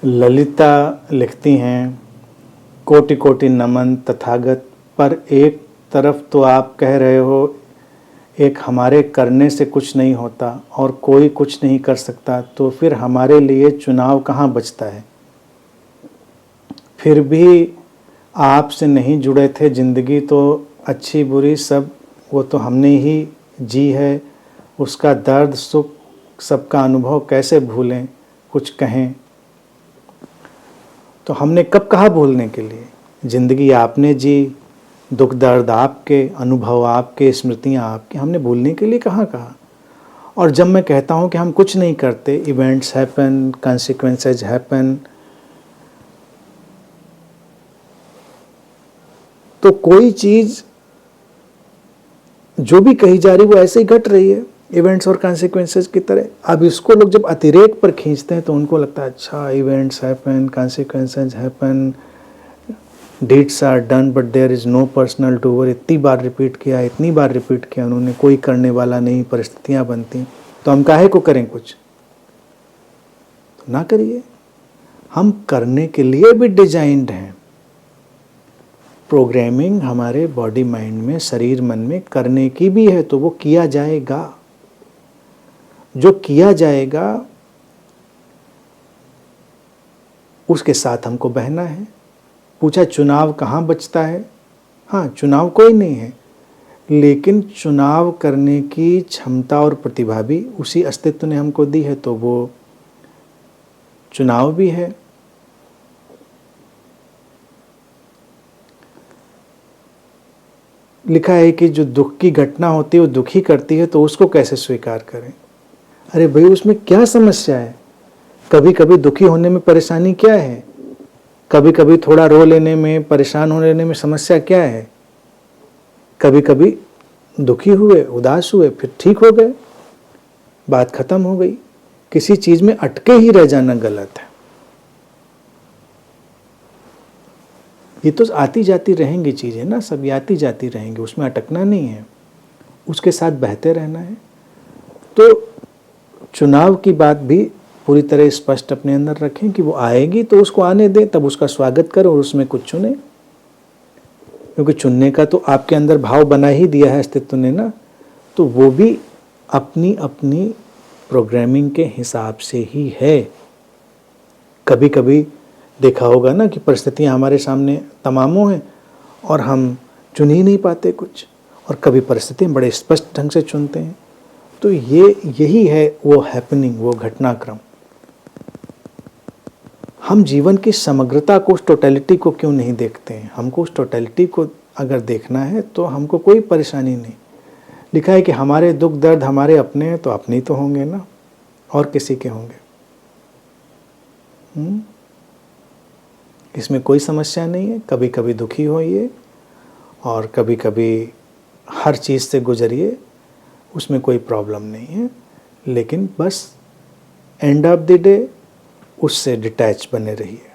ललिता लिखती हैं, कोटि कोटि नमन तथागत, पर एक तरफ तो आप कह रहे हो एक हमारे करने से कुछ नहीं होता और कोई कुछ नहीं कर सकता, तो फिर हमारे लिए चुनाव कहाँ बचता है। फिर भी आपसे नहीं जुड़े थे, ज़िंदगी तो अच्छी बुरी सब वो तो हमने ही जी है, उसका दर्द सुख सबका अनुभव कैसे भूलें, कुछ कहें। तो हमने कब कहा भूलने के लिए, ज़िंदगी आपने जी, दुख दर्द आपके, अनुभव आपके, स्मृतियाँ आपकी, हमने भूलने के लिए कहाँ कहा। और जब मैं कहता हूँ कि हम कुछ नहीं करते, इवेंट्स हैपन, कॉन्सिक्वेंसेज हैपन, तो कोई चीज़ जो भी कही जा रही वो ऐसे ही घट रही है, इवेंट्स और कॉन्सिक्वेंसेज की तरह। अब इसको लोग जब अतिरेक पर खींचते हैं तो उनको लगता है अच्छा events happen, consequences happen, deeds are done but there is no personal doer. इतनी बार रिपीट किया, इतनी बार रिपीट किया उन्होंने, कोई करने वाला नहीं, परिस्थितियाँ बनती, तो हम काहे को करें कुछ, तो ना करिए। हम करने के लिए भी डिजाइंड हैं। प्रोग्रामिंग हमारे बॉडी माइंड में, शरीर मन में करने की भी है, तो वो किया जाएगा। जो किया जाएगा उसके साथ हमको बहना है। पूछा चुनाव कहाँ बचता है, हाँ चुनाव कोई नहीं है, लेकिन चुनाव करने की क्षमता और प्रतिभा भी उसी अस्तित्व ने हमको दी है, तो वो चुनाव भी है। लिखा है कि जो दुख की घटना होती है वो दुखी करती है, तो उसको कैसे स्वीकार करें। अरे भाई उसमें क्या समस्या है, कभी कभी दुखी होने में परेशानी क्या है, कभी कभी थोड़ा रो लेने में, परेशान हो लेने में समस्या क्या है। कभी कभी दुखी हुए, उदास हुए, फिर ठीक हो गए, बात खत्म हो गई। किसी चीज में अटके ही रह जाना गलत है। ये तो आती जाती रहेंगी चीजें ना, सब आती जाती रहेंगी, उसमें अटकना नहीं है, उसके साथ बहते रहना है। तो चुनाव की बात भी पूरी तरह स्पष्ट अपने अंदर रखें कि वो आएगी तो उसको आने दें, तब उसका स्वागत करो और उसमें कुछ चुने, क्योंकि चुनने का तो आपके अंदर भाव बना ही दिया है अस्तित्व ने ना, तो वो भी अपनी अपनी प्रोग्रामिंग के हिसाब से ही है। कभी कभी देखा होगा ना कि परिस्थितियां हमारे सामने तमामों हैं और हम चुन ही नहीं पाते कुछ, और कभी परिस्थितियां बड़े स्पष्ट ढंग से चुनते हैं। तो यही है वो हैपनिंग, वो घटनाक्रम। हम जीवन की समग्रता को, उस टोटलिटी को क्यों नहीं देखते हैं। हमको उस टोटलिटी को अगर देखना है तो हमको कोई परेशानी नहीं। लिखा है कि हमारे दुख दर्द हमारे अपने हैं, तो अपने ही तो होंगे ना, और किसी के होंगे। इसमें कोई समस्या नहीं है। कभी कभी दुखी होइए और कभी कभी हर चीज़ से गुजरिए, उसमें कोई प्रॉब्लम नहीं है, लेकिन बस एंड ऑफ द डे उससे डिटैच बने रहिए।